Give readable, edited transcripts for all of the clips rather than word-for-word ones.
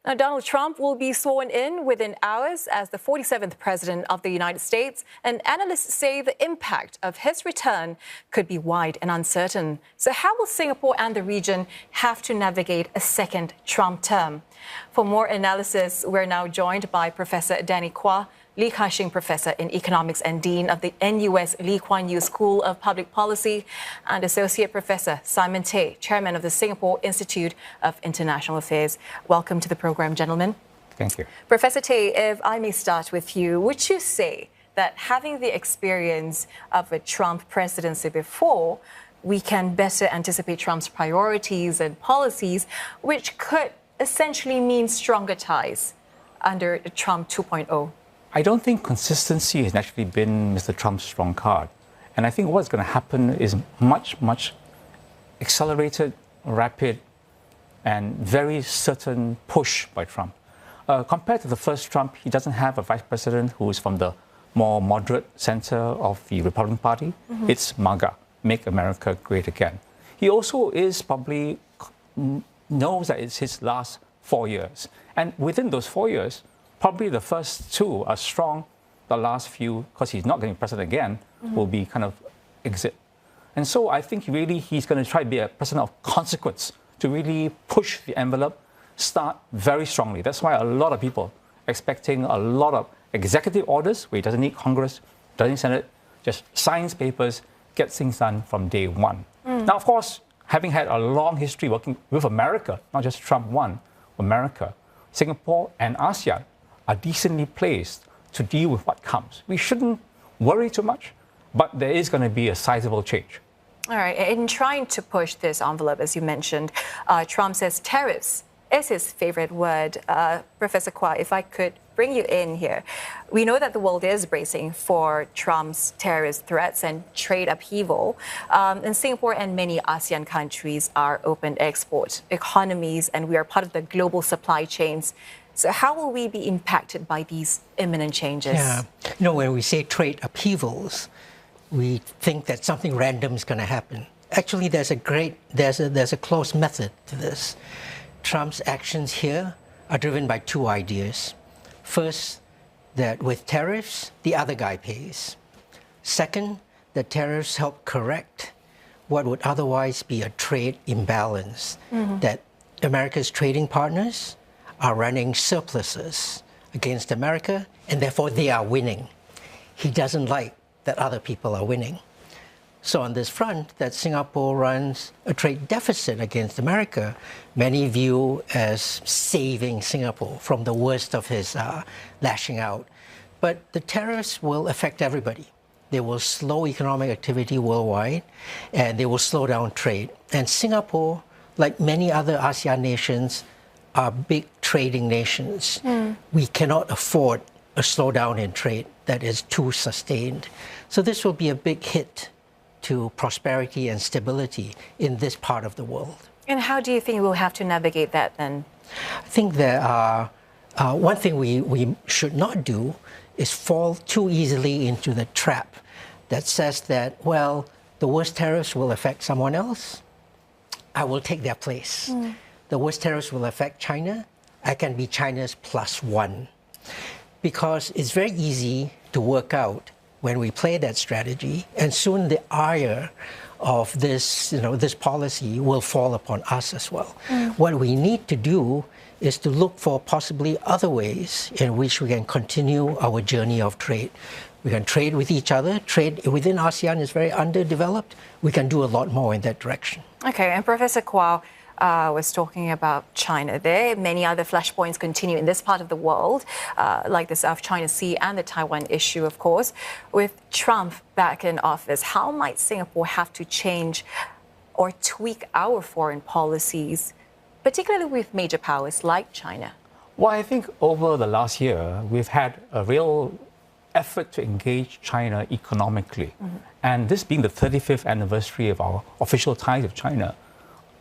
Now, Donald Trump will be sworn in within hours as the 47th President of the United States, and analysts say the impact of his return could be wide and uncertain. So how will Singapore and the region have to navigate a second Trump term? For more analysis, we're now joined by Professor Danny Quah, Ka Shing Professor in Economics and Dean of the NUS Lee Kuan Yew School of Public Policy, and Associate Professor Simon Tay, Chairman of the Singapore Institute of International Affairs. Welcome to the program, gentlemen. Thank you. Professor Tay, if I may start with you, would you say that having the experience of a Trump presidency before, we can better anticipate Trump's priorities and policies, which could essentially mean stronger ties under Trump 2.0? I don't think consistency has actually been Mr. Trump's strong card. And I think what's going to happen is much accelerated, rapid, and very certain push by Trump. Compared to the first Trump, he doesn't have a vice president who is from the more moderate center of the Republican Party. It's MAGA, Make America Great Again. He also is probably knows that it's his last 4 years. And within those 4 years, probably the first two are strong. The last few, because he's not getting president again, will be kind of exit. And so I think really he's going to try to be a president of consequence, to really push the envelope, start very strongly. That's why a lot of people expecting a lot of executive orders where he doesn't need Congress, doesn't need Senate, just signs papers, gets things done from day one. Now, of course, having had a long history working with America, not just Trump one, America, Singapore and ASEAN are decently placed to deal with what comes. We shouldn't worry too much, but there is going to be a sizable change. All right. In trying to push this envelope, as you mentioned, Trump says tariffs is his favorite word. Professor Quah, if I could bring you in here. We know that the world is bracing for Trump's terrorist threats and trade upheaval. And Singapore and many ASEAN countries are open export economies, and we are part of the global supply chains. So how will we be impacted by these imminent changes? Yeah, when we say trade upheavals, we think that something random is going to happen. Actually, there's a close method to this. Trump's actions here are driven by two ideas. First, that with tariffs, the other guy pays. Second, that tariffs help correct what would otherwise be a trade imbalance, that America's trading partners are running surpluses against America, and therefore they are winning. He doesn't like that other people are winning. So on this front, that Singapore runs a trade deficit against America, many view as saving Singapore from the worst of his lashing out. But the tariffs will affect everybody. They will slow economic activity worldwide, and they will slow down trade. And Singapore, like many other ASEAN nations, are big trading nations. We cannot afford a slowdown in trade that is too sustained. So this will be a big hit to prosperity and stability in this part of the world. And how do you think we'll have to navigate that then? I think that one thing we should not do is fall too easily into the trap that says that, well, the worst tariffs will affect someone else. I will take their place. The worst tariffs will affect China. I can be China's +1. Because it's very easy to work out when we play that strategy, and soon the ire of this, this policy will fall upon us as well. What we need to do is to look for possibly other ways in which we can continue our journey of trade. We can trade with each other. Trade within ASEAN is very underdeveloped. We can do a lot more in that direction. Okay, and Professor Quah was talking about China there. Many other flashpoints continue in this part of the world, like the South China Sea and the Taiwan issue, of course. With Trump back in office, how might Singapore have to change or tweak our foreign policies, particularly with major powers like China? Well, I think over the last year, we've had a real effort to engage China economically. And this being the 35th anniversary of our official ties with China,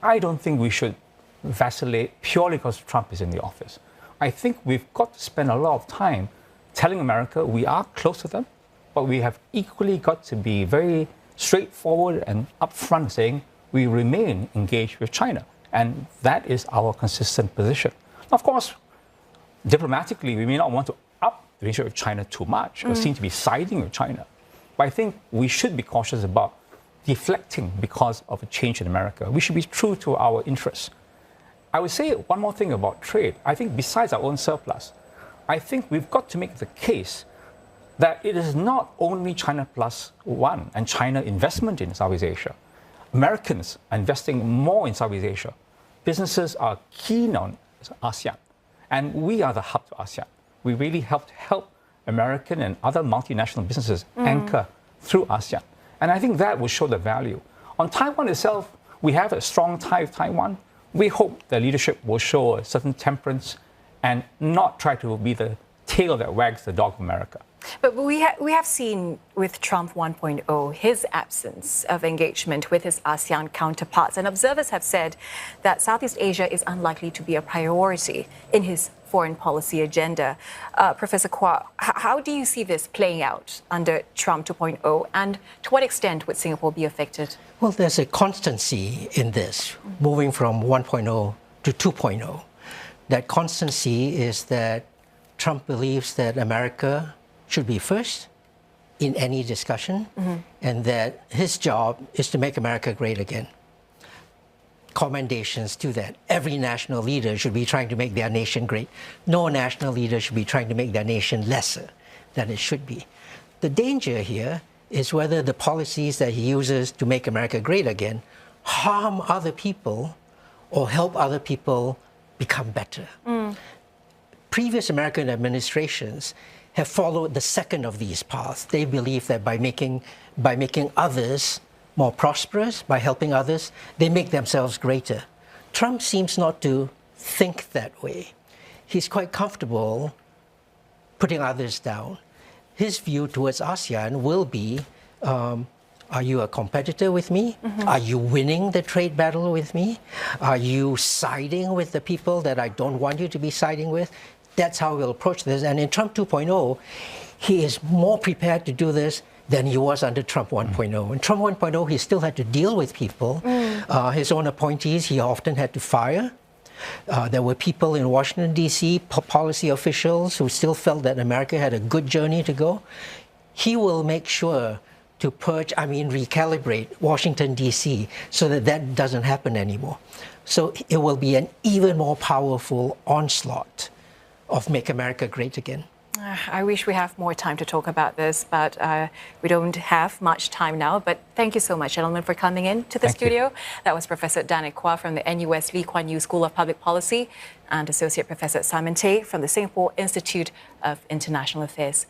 I don't think we should vacillate purely because Trump is in the office. I think we've got to spend a lot of time telling America we are close to them, but we have equally got to be very straightforward and upfront saying we remain engaged with China. And that is our consistent position. Of course, diplomatically, we may not want to up the relationship with China too much or seem to be siding with China. But I think we should be cautious about deflecting because of a change in America. We should be true to our interests. I would say one more thing about trade. I think besides our own surplus, I think we've got to make the case that it is not only China plus one and China investment in Southeast Asia. Americans are investing more in Southeast Asia. Businesses are keen on ASEAN, and we are the hub to ASEAN. We really help American and other multinational businesses anchor through ASEAN. And I think that will show the value. On Taiwan itself, we have a strong tie with Taiwan. We hope the leadership will show a certain temperance and not try to be the tail that wags the dog of America. But we have seen with Trump 1.0 his absence of engagement with his ASEAN counterparts. And observers have said that Southeast Asia is unlikely to be a priority in his foreign policy agenda. Professor Quah, how do you see this playing out under Trump 2.0? And to what extent would Singapore be affected? Well, there's a constancy in this, moving from 1.0 to 2.0. That constancy is that Trump believes that America should be first in any discussion, and that his job is to make America great again. Commendations to that. Every national leader should be trying to make their nation great. No national leader should be trying to make their nation lesser than it should be. The danger here is whether the policies that he uses to make America great again harm other people or help other people become better. Previous American administrations have followed the second of these paths. They believe that by making others more prosperous, by helping others, they make themselves greater. Trump seems not to think that way. He's quite comfortable putting others down. His view towards ASEAN will be, are you a competitor with me? Are you winning the trade battle with me? Are you siding with the people that I don't want you to be siding with? That's how we'll approach this. And in Trump 2.0, he is more prepared to do this than he was under Trump 1.0. In Trump 1.0, he still had to deal with people. His own appointees, he often had to fire. There were people in Washington, D.C., policy officials who still felt that America had a good journey to go. He will make sure to recalibrate Washington, D.C., so that that doesn't happen anymore. So it will be an even more powerful onslaught of Make America Great Again. I wish we have more time to talk about this, but we don't have much time now. But thank you so much, gentlemen, for coming in to the studio. That was Professor Danny Quah from the NUS Lee Kuan Yew School of Public Policy and Associate Professor Simon Tay from the Singapore Institute of International Affairs.